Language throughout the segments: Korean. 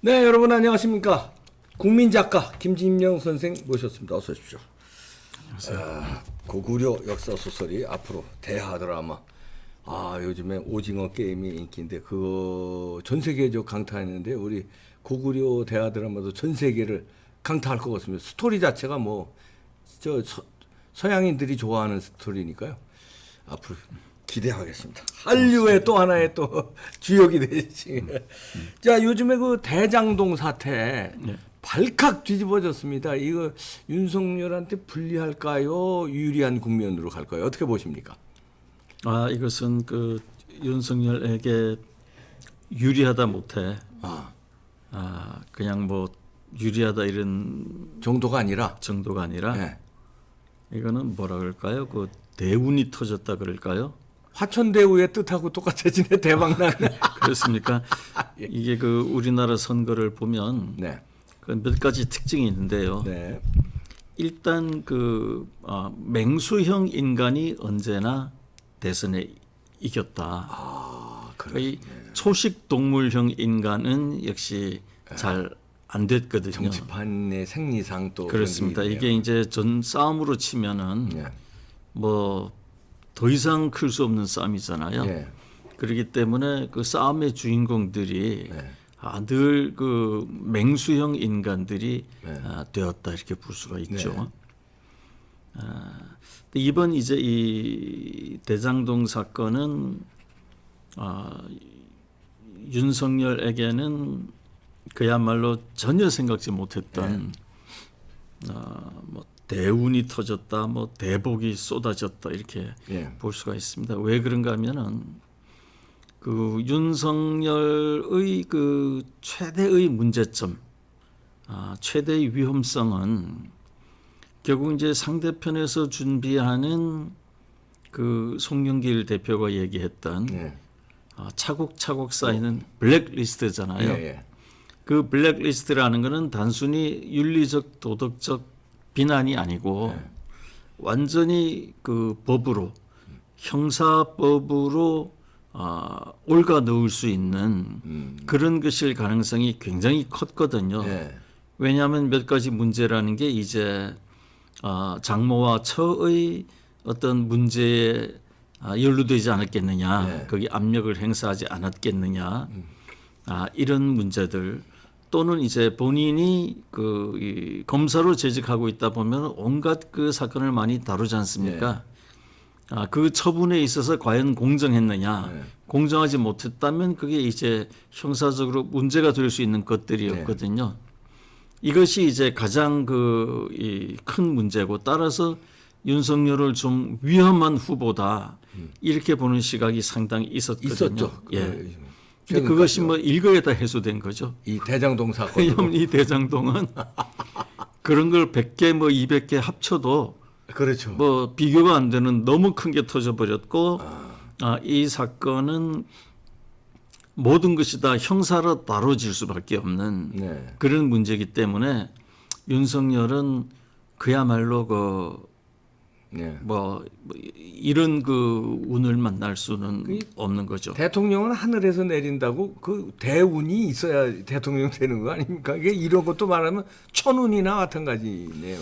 네, 여러분 안녕하십니까? 국민작가 김진명 선생 모셨습니다. 어서 오십시오. 안녕하세요. 고구려 역사 소설이 앞으로 대하 드라마. 요즘에 오징어 게임이 인기인데 그거 전 세계적 강타했는데 우리 고구려 대하 드라마도 전 세계를 강타할 것 같습니다. 스토리 자체가 서양인들이 좋아하는 스토리니까요. 앞으로 기대하겠습니다. 한류의 또 하나의 또 주역이 되지. 자, 요즘에 그 대장동 사태 발칵 뒤집어졌습니다. 이거 윤석열한테 불리할까요? 유리한 국면으로 갈까요? 어떻게 보십니까? 이것은 그 윤석열에게 유리하다 못해. 그냥 뭐 유리하다 이런 정도가 아니라. 네. 이거는 뭐라 그럴까요? 그 대운이 터졌다 그럴까요? 화천대유의 뜻하고 똑같아지네. 대박나네. 그렇습니까? 이게 그 우리나라 선거를 보면 그 몇 가지 특징이 있는데요. 네. 일단 그 맹수형 인간이 언제나 대선에 이겼다. 거의 초식 동물형 인간은 역시 잘 안 됐거든요. 정치판의 생리상 또 그렇습니다. 이게 이제 전 싸움으로 치면은 뭐 더 이상 클 수 없는 싸움이잖아요. 그렇기 때문에 그 싸움의 주인공들이 늘 그 맹수형 인간들이 되었다 이렇게 볼 수가 있죠. 이번 이제 이 대장동 사건은 윤석열에게는 그야말로 전혀 생각지 못했던 뭐 대운이 터졌다, 뭐 대복이 쏟아졌다 이렇게 볼 수가 있습니다. 왜 그런가 하면은 그 윤석열의 그 최대의 문제점, 최대의 위험성은 결국 이제 상대편에서 준비하는 그 송영길 대표가 얘기했던 차곡차곡 쌓이는 블랙리스트잖아요. 그 블랙리스트라는 것은 단순히 윤리적, 도덕적 비난이 아니고 완전히 그 법으로 형사법으로 올가 넣을 수 있는 그런 것일 가능성이 굉장히 컸거든요. 왜냐하면 몇 가지 문제라는 게 이제 장모와 처의 어떤 문제에 연루되지 않았겠느냐, 거기 압력을 행사하지 않았겠느냐, 이런 문제들 또는 이제 본인이 이 검사로 재직하고 있다 보면 온갖 그 사건을 많이 다루지 않습니까? 그 처분에 있어서 과연 공정했느냐, 공정하지 못했다면 그게 이제 형사적으로 문제가 될 수 있는 것들이었거든요. 이것이 이제 가장 이 큰 문제고 따라서 윤석열을 좀 위험한 후보다 이렇게 보는 시각이 상당히 있었거든요. 있었죠. 근데 그것이 뭐 일거에 다 해소된 거죠. 이 대장동 사건. 이 대장동은 그런 걸 100개 뭐 200개 합쳐도 그렇죠. 뭐 비교가 안 되는 너무 큰 게 터져버렸고 이 사건은 모든 것이 다 형사로 다뤄질 수밖에 없는 그런 문제이기 때문에 윤석열은 그야말로 뭐 이런 그 운을 만날 수는 없는 거죠. 대통령은 하늘에서 내린다고 그 대운이 있어야 대통령 되는 거 아닙니까? 이게 이런 것도 말하면 천운이나 마찬가지네요.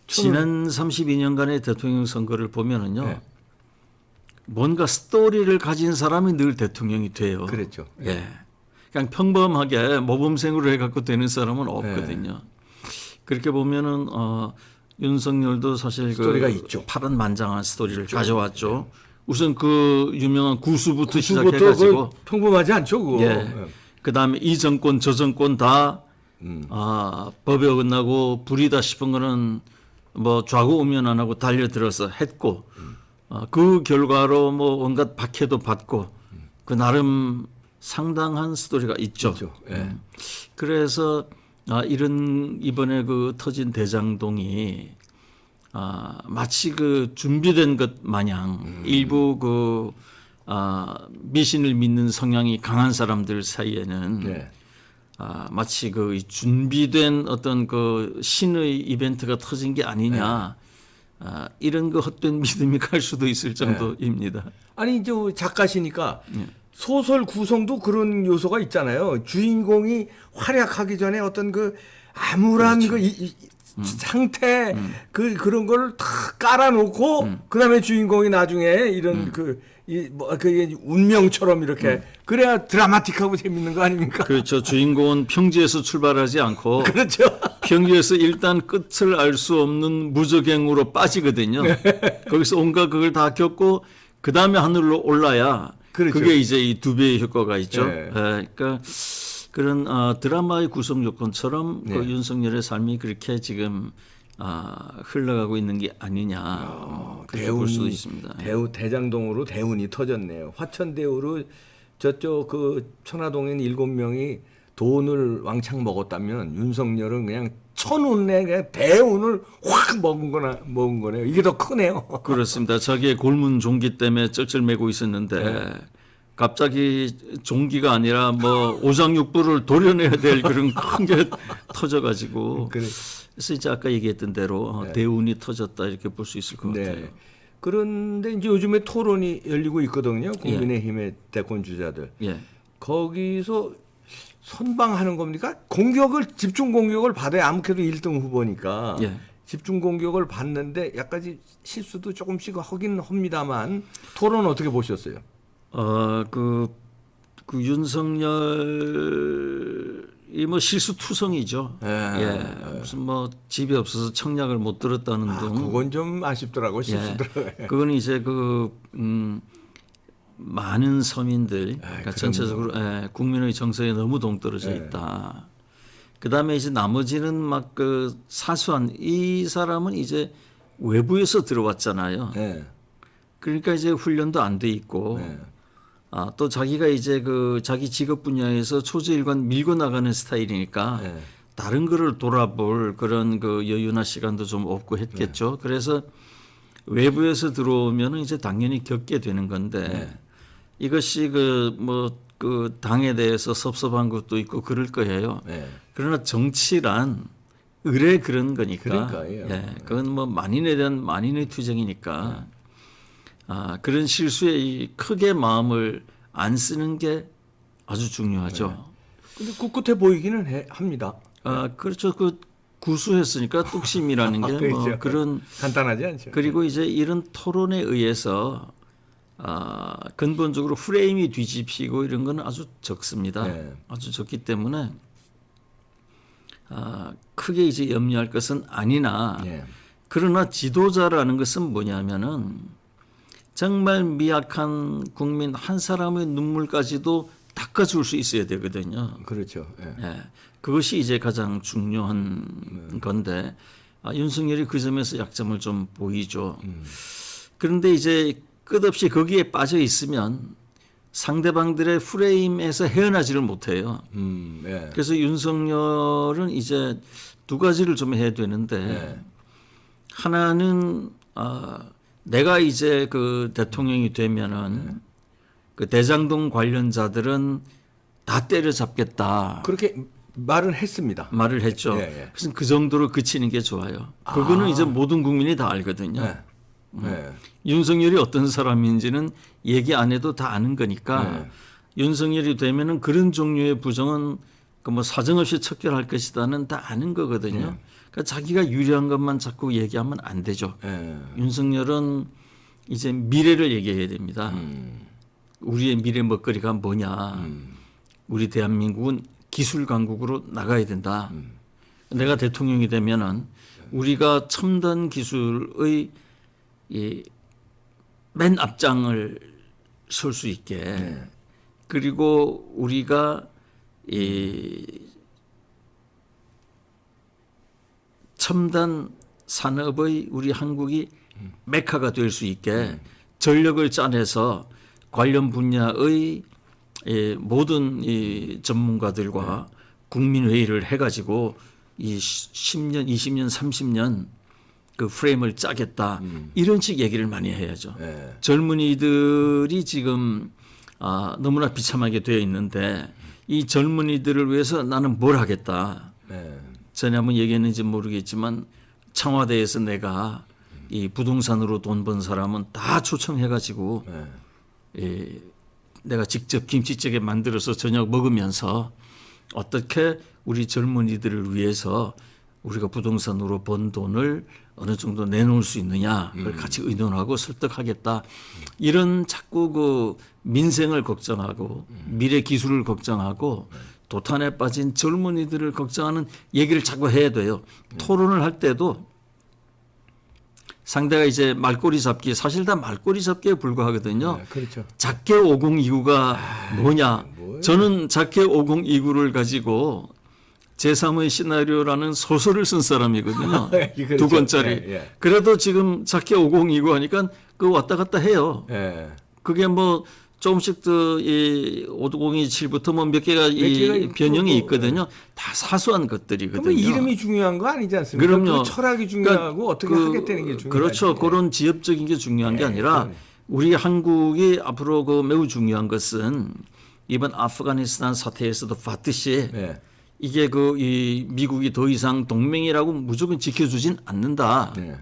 지난 32년간의 대통령 선거를 보면은요. 뭔가 스토리를 가진 사람이 늘 대통령이 돼요. 그렇죠. 그냥 평범하게 모범생으로 해갖고 되는 사람은 없거든요. 그렇게 보면은 윤석열도 사실 스토리가 그 있죠. 파란만장한 스토리를 가져왔죠. 우선 그 유명한 구수부터 시작해가지고 평범하지 않죠, 그거. 그다음에 이 정권 저 정권 다 법에 어긋나고 불이다 싶은 거는 뭐 좌고우면 안 하고 달려들어서 했고 그 결과로 뭐 온갖 박해도 받고 그 나름 상당한 스토리가 있죠. 그래서 이런 이번에 그 터진 대장동이 마치 그 준비된 것 마냥 일부 그 미신을 믿는 성향이 강한 사람들 사이에는 마치 그 준비된 어떤 그 신의 이벤트가 터진 게 아니냐 이런 그 헛된 믿음이 갈 수도 있을 정도입니다. 아니 저 작가시니까 소설 구성도 그런 요소가 있잖아요. 주인공이 활약하기 전에 어떤 그 암울한 그렇죠. 상태 그런 걸 다 깔아놓고 그다음에 주인공이 나중에 이런 그 운명처럼 이렇게 그래야 드라마틱하고 재밌는 거 아닙니까? 그렇죠. 주인공은 평지에서 출발하지 않고 그렇죠. 평지에서 일단 끝을 알 수 없는 무적행으로 빠지거든요. 거기서 온갖 그걸 다 겪고 그 다음에 하늘로 올라야 그렇죠. 그게 이제 이 두 배의 효과가 있죠. 네. 그러니까 그런 드라마의 구성 요건처럼 그 윤석열의 삶이 그렇게 지금 흘러가고 있는 게 아니냐 그렇게 볼 수도 있습니다. 대장동으로 대운이 터졌네요. 화천대유로 저쪽 그 천화동인 7명이 돈을 왕창 먹었다면 윤석열은 그냥 천운에 그냥 대운을 확 먹은 거네요. 이게 더 크네요. 그렇습니다. 자기의 골문 종기 때문에 쩔쩔매고 있었는데 갑자기 종기가 아니라 뭐 오장육부를 도려내야 될 그런 큰 게 터져가지고 그래서 이제 아까 얘기했던 대로 대운이 터졌다 이렇게 볼 수 있을 것 같아요. 그런데 이제 요즘에 토론이 열리고 있거든요. 국민의힘의 대권 주자들. 거기서 선방하는 겁니까? 집중 공격을 받아야 아무래도 1등 후보니까 집중 공격을 받는데 약간 실수도 조금씩 하긴 합니다만 토론 어떻게 보셨어요? 그 윤석열이 뭐 실수투성이죠. 무슨 뭐 집이 없어서 청약을 못 들었다는 등. 그건 좀 아쉽더라고 실수더라고요. 그건 이제 많은 서민들, 그러니까 전체적으로 국민의 정서에 너무 동떨어져 있다. 그다음에 이제 나머지는 막 그 사소한 이 사람은 이제 외부에서 들어왔잖아요. 그러니까 이제 훈련도 안 돼 있고. 또 자기가 이제 그 자기 직업 분야에서 초지일관 밀고 나가는 스타일이니까 다른 거를 돌아볼 그런 그 여유나 시간도 좀 없고 했겠죠. 그래서 외부에서 들어오면은 이제 당연히 겪게 되는 건데 이것이 그 당에 대해서 섭섭한 것도 있고 그럴 거예요. 그러나 정치란 의뢰 그런 거니까. 그건 뭐 만인에 대한 만인의 투쟁이니까. 그런 실수에 크게 마음을 안 쓰는 게 아주 중요하죠. 근데 꿋꿋해 보이기는 합니다. 그렇죠. 그 구수했으니까 뚝심이라는 게 뭐 그런 간단하지 않죠. 그리고 이제 이런 토론에 의해서 근본적으로 프레임이 뒤집히고 이런 건 아주 적습니다. 아주 적기 때문에 크게 이제 염려할 것은 아니나 그러나 지도자라는 것은 뭐냐면은 정말 미약한 국민 한 사람의 눈물까지도 닦아줄 수 있어야 되거든요. 그렇죠. 그것이 이제 가장 중요한 건데 윤석열이 그 점에서 약점을 좀 보이죠. 그런데 이제 끝없이 거기에 빠져 있으면 상대방들의 프레임에서 헤어나지를 못해요. 그래서 윤석열은 이제 두 가지를 좀 해야 되는데 하나는 내가 이제 그 대통령이 되면은 그 대장동 관련자들은 다 때려잡겠다. 그렇게 말은 했습니다. 말을 했죠. 그래서 그 정도로 그치는 게 좋아요. 그거는 이제 모든 국민이 다 알거든요. 윤석열이 어떤 사람인지는 얘기 안 해도 다 아는 거니까 윤석열이 되면은 그런 종류의 부정은 그 뭐 사정없이 척결할 것이다는 다 아는 거거든요. 그러니까 자기가 유리한 것만 자꾸 얘기하면 안 되죠. 윤석열은 이제 미래를 얘기해야 됩니다. 우리의 미래 먹거리가 뭐냐. 우리 대한민국은 기술 강국으로 나가야 된다. 내가 대통령이 되면은 우리가 첨단 기술의 맨 앞장을 설 수 있게 그리고 우리가 첨단 산업의 우리 한국이 메카가 될 수 있게 전력을 짜내서 관련 분야의 모든 이 전문가들과 국민회의를 해가지고 이 10년, 20년, 30년 그 프레임을 짜겠다 이런 식 얘기를 많이 해야죠. 젊은이들이 지금 너무나 비참하게 되어 있는데 이 젊은이들을 위해서 나는 뭘 하겠다. 전에 한번 얘기했는지 모르겠지만 청와대에서 내가 이 부동산으로 돈 번 사람은 다 초청해가지고 내가 직접 김치찌개 만들어서 저녁 먹으면서 어떻게 우리 젊은이들을 위해서 우리가 부동산으로 번 돈을 어느 정도 내놓을 수 있느냐를 같이 의논하고 설득하겠다. 이런 자꾸 그 민생을 걱정하고 미래 기술을 걱정하고 도탄에 빠진 젊은이들을 걱정하는 얘기를 자꾸 해야 돼요. 토론을 할 때도 상대가 이제 말꼬리 잡기, 사실 다 말꼬리 잡기에 불과하거든요. 네, 그렇죠. 작게 5029가 뭐냐? 뭐예요? 저는 작게 5029를 가지고 제3의 시나리오라는 소설을 쓴 사람이거든요. 그렇죠. 2권짜리. 예. 그래도 지금 작게 5029 하니까 그 왔다 갔다 해요. 예. 그게 뭐 조금씩 이 5027부터 뭐 몇 개가 이 있고, 변형이 뭐, 있거든요. 다 사소한 것들이거든요. 그러면 이름이 중요한 거 아니지 않습니까? 그럼요. 그 철학이 중요하고 그러니까 어떻게 하겠다는 게 중요하지. 그렇죠. 그런 지엽적인 게 중요한 게 아니라 그럼요. 우리 한국이 앞으로 그 매우 중요한 것은 이번 아프가니스탄 사태에서도 봤듯이 네. 이게 그 이 미국이 더 이상 동맹이라고 무조건 지켜주진 않는다. 네.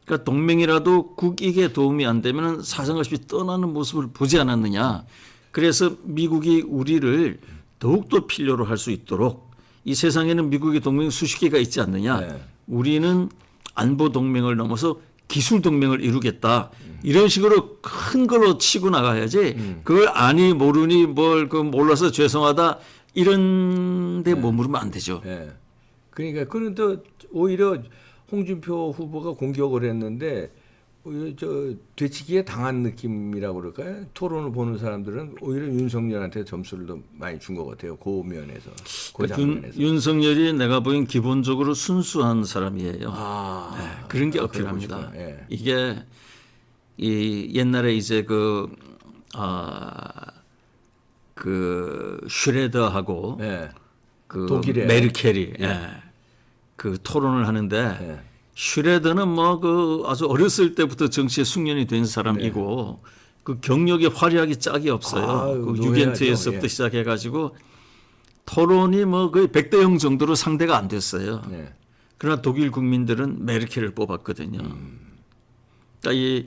그러니까 동맹이라도 국익에 도움이 안 되면 사정없이 떠나는 모습을 보지 않았느냐. 그래서 미국이 우리를 더욱더 필요로 할 수 있도록 이 세상에는 미국의 동맹 수십 개가 있지 않느냐. 네. 우리는 안보 동맹을 넘어서 기술 동맹을 이루겠다. 이런 식으로 큰 걸로 치고 나가야지. 그걸 아니 모르니 뭘 그 몰라서 죄송하다 이런 데 머무르면 안 되죠. 예. 그러니까 그는 또 오히려 홍준표 후보가 공격을 했는데 오히려 저 되치기에 당한 느낌이라고 그럴까요? 토론을 보는 사람들은 오히려 윤석열한테 점수를 더 많이 준 것 같아요. 그 면에서, 그 장면에서. 윤석열이 내가 보기엔 기본적으로 순수한 사람이에요. 아, 네, 그런 게 어필합니다. 그러고 싶구나. 예. 이게 이 옛날에 이제 그 슈레더하고 예. 그 독일의 메르켈이 그 토론을 하는데 예. 슈레더는 뭐 그 아주 어렸을 때부터 정치에 숙련이 된 사람이고 그 경력의 활약이 짝이 없어요. 아유, 그 노예하죠. 유겐트에서부터 예. 시작해가지고 토론이 뭐 거의 100대 0 정도로 상대가 안 됐어요. 예. 그러나 독일 국민들은 메르켈을 뽑았거든요. 그러니까 이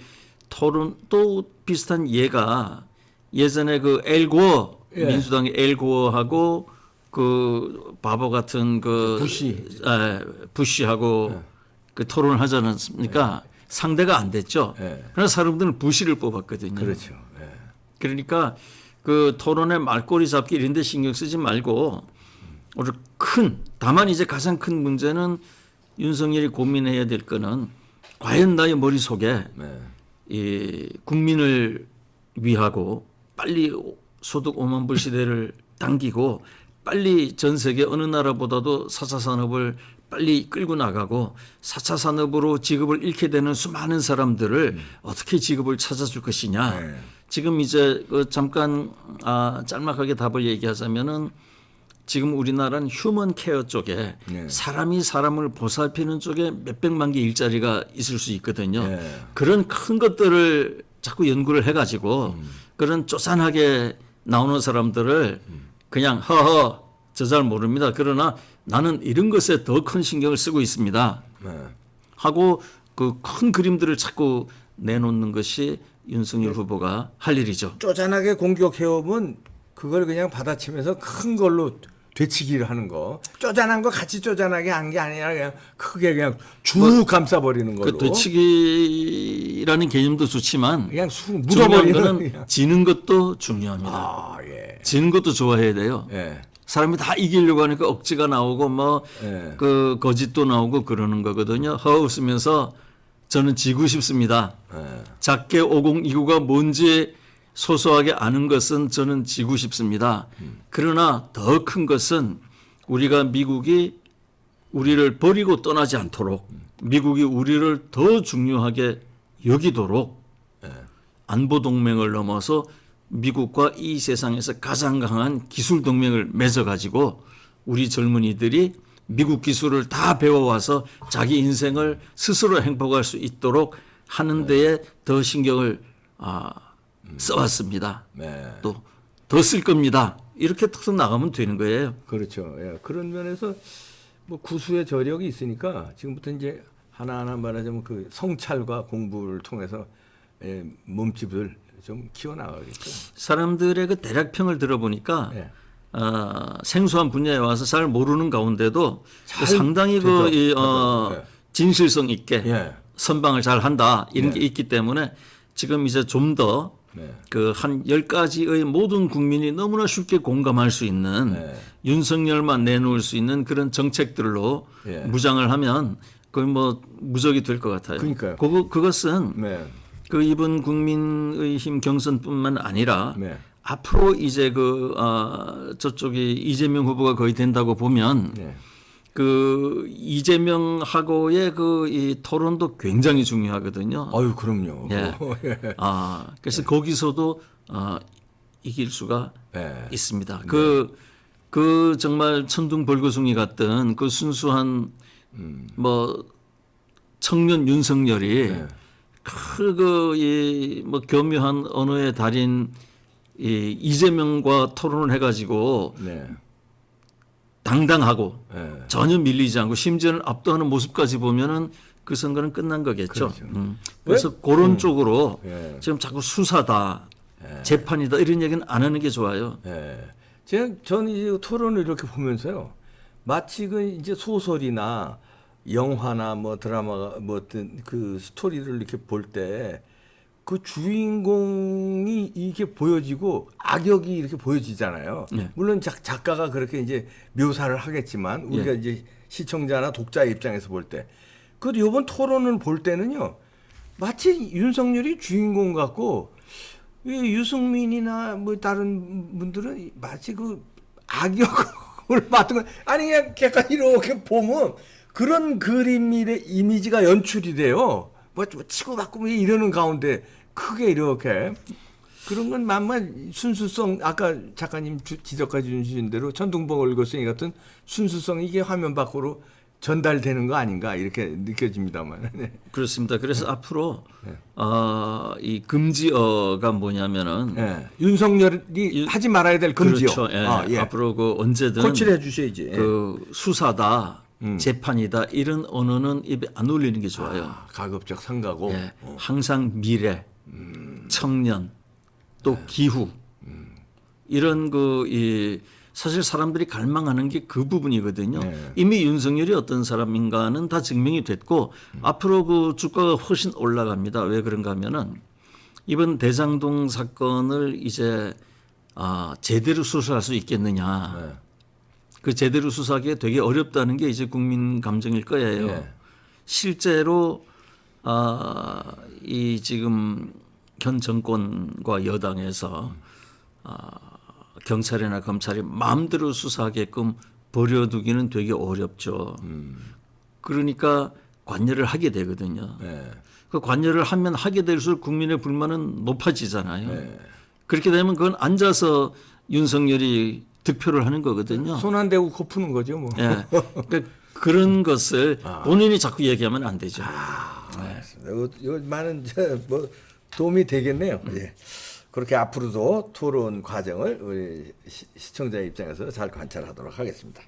토론 또 비슷한 예가 예전에 그 엘고어 예. 민주당의 엘고어하고 그 바보 같은 그 부시하고 그 토론을 하지 않았습니까? 상대가 안 됐죠. 예. 그러나 사람들은 부시를 뽑았거든요. 그렇죠. 예. 그러니까 그 토론의 말꼬리 잡기 이런 데 신경 쓰지 말고 오히려 다만 이제 가장 큰 문제는 윤석열이 고민해야 될 거는 과연 나의 머릿속에 네. 이 국민을 위하고 빨리 소득 5만 불 시대를 당기고 빨리 전 세계 어느 나라보다도 4차 산업을 빨리 끌고 나가고 4차 산업으로 직업을 잃게 되는 수많은 사람들을 어떻게 직업을 찾아줄 것이냐. 네. 지금 이제 그 잠깐 짤막하게 답을 얘기하자면은 지금 우리나라는 휴먼 케어 쪽에 네. 사람이 사람을 보살피는 쪽에 몇백만 개 일자리가 있을 수 있거든요. 네. 그런 큰 것들을 자꾸 연구를 해가지고 그런 쪼잔하게 나오는 사람들을 그냥 허허 저 잘 모릅니다. 그러나 나는 이런 것에 더 큰 신경을 쓰고 있습니다. 네. 하고 그 큰 그림들을 자꾸 내놓는 것이 윤석열 후보가 할 일이죠. 쪼잔하게 공격해오면 그걸 그냥 받아치면서 큰 걸로 되치기를 하는 거. 쪼잔한 거 같이 쪼잔하게 한 게 아니라 그냥 크게 그냥 쭉 감싸버리는 걸로. 그 되치기라는 개념도 좋지만 그냥 쑥 중요한 묻어버리는 거는 그냥. 지는 것도 중요합니다. 아, 예. 지는 것도 좋아해야 돼요. 예. 사람이 다 이기려고 하니까 억지가 나오고 뭐 그 예. 거짓도 나오고 그러는 거거든요. 허 웃으면서 저는 지고 싶습니다. 예. 작게 5029가 뭔지 소소하게 아는 것은 저는 지고 싶습니다. 그러나 더 큰 것은 우리가 미국이 우리를 버리고 떠나지 않도록 미국이 우리를 더 중요하게 여기도록 안보 동맹을 넘어서 미국과 이 세상에서 가장 강한 기술 동맹을 맺어가지고 우리 젊은이들이 미국 기술을 다 배워와서 자기 인생을 스스로 행복할 수 있도록 하는 데에 더 신경을 써왔습니다. 네. 또 더 쓸 겁니다. 이렇게 툭툭 나가면 되는 거예요. 그렇죠. 예. 그런 면에서 뭐 구수의 저력이 있으니까 지금부터 이제 하나하나 말하자면 그 성찰과 공부를 통해서 몸집을 좀 키워나가겠죠. 사람들의 그 대략평을 들어보니까 예. 생소한 분야에 와서 잘 모르는 가운데도 잘 상당히 되죠. 예. 진실성 있게 예. 선방을 잘 한다 이런 게 있기 때문에 지금 이제 좀 더 그 한 10가지의 모든 국민이 너무나 쉽게 공감할 수 있는 윤석열만 내놓을 수 있는 그런 정책들로 무장을 하면 거의 뭐 무적이 될 것 같아요. 그러니까요. 그것은 네. 그 이번 국민의힘 경선뿐만 아니라 네. 앞으로 이제 저쪽이 이재명 후보가 거의 된다고 보면 네. 그 이재명하고의 이 토론도 굉장히 중요하거든요. 아유, 그럼요. 예. 그래서 거기서도 이길 수가 네. 있습니다. 그 정말 천둥벌거숭이 같던 그 순수한 뭐 청년 윤석열이 뭐 교묘한 언어의 달인 이재명과 토론을 해가지고 네. 당당하고 네. 전혀 밀리지 않고 심지어는 압도하는 모습까지 보면은 그 선거는 끝난 거겠죠. 그렇죠. 그래서 그런 쪽으로 예. 지금 자꾸 수사다, 재판이다 이런 얘기는 안 하는 게 좋아요. 예. 저는 이제 토론을 이렇게 보면서요. 마치 그 이제 소설이나 영화나 뭐 드라마가 뭐 어떤 그 스토리를 이렇게 볼 때 그 주인공이 이렇게 보여지고 악역이 이렇게 보여지잖아요. 네. 물론 작가가 그렇게 이제 묘사를 하겠지만 우리가 이제 시청자나 독자의 입장에서 볼 때, 그 이번 토론을 볼 때는요, 마치 윤석열이 주인공 같고 이 유승민이나 뭐 다른 분들은 마치 그 악역을 맡은 거 아니 그냥 걔가 이렇게 보면 그런 그림의 이미지가 연출이 돼요. 뭐 치고받고 뭐 이러는 가운데 크게 이렇게 그런 건 만만 순수성 아까 작가님 지적해 주신 대로 천둥벌거숭이 같은 순수성이 이게 화면 밖으로 전달되는 거 아닌가 이렇게 느껴집니다만. 네. 그렇습니다. 그래서 앞으로 이 금지어가 뭐냐면은 윤석열이 하지 말아야 될 금지어. 그렇죠. 예. 앞으로 그 언제든 코치를 해주셔야지. 그 수사다, 재판이다 이런 언어는 입에 안 올리는 게 좋아요. 가급적 삼가고. 예. 항상 미래, 청년, 또 기후 이런 사실 사람들이 갈망하는 게 그 부분이거든요. 네. 이미 윤석열이 어떤 사람인가는 다 증명이 됐고 앞으로 그 주가가 훨씬 올라갑니다. 왜 그런가 하면은 이번 대장동 사건을 이제 제대로 수사할 수 있겠느냐. 네. 그 제대로 수사하기가 되게 어렵다는 게 이제 국민 감정일 거예요. 네. 실제로 이 지금 현 정권과 여당에서 경찰이나 검찰이 마음대로 수사하게끔 버려두기는 되게 어렵죠. 그러니까 관여를 하게 되거든요. 네. 그 관여를 하면 하게 될수록 국민의 불만은 높아지잖아요. 네. 그렇게 되면 그건 앉아서 윤석열이 득표를 하는 거거든요. 손 안 대고 코 푸는 거죠, 뭐. 예. 그러니까 그런 것을 본인이 자꾸 얘기하면 안 되죠. 이거 많은 뭐 도움이 되겠네요. 예. 그렇게 앞으로도 토론 과정을 우리 시청자 입장에서 잘 관찰하도록 하겠습니다.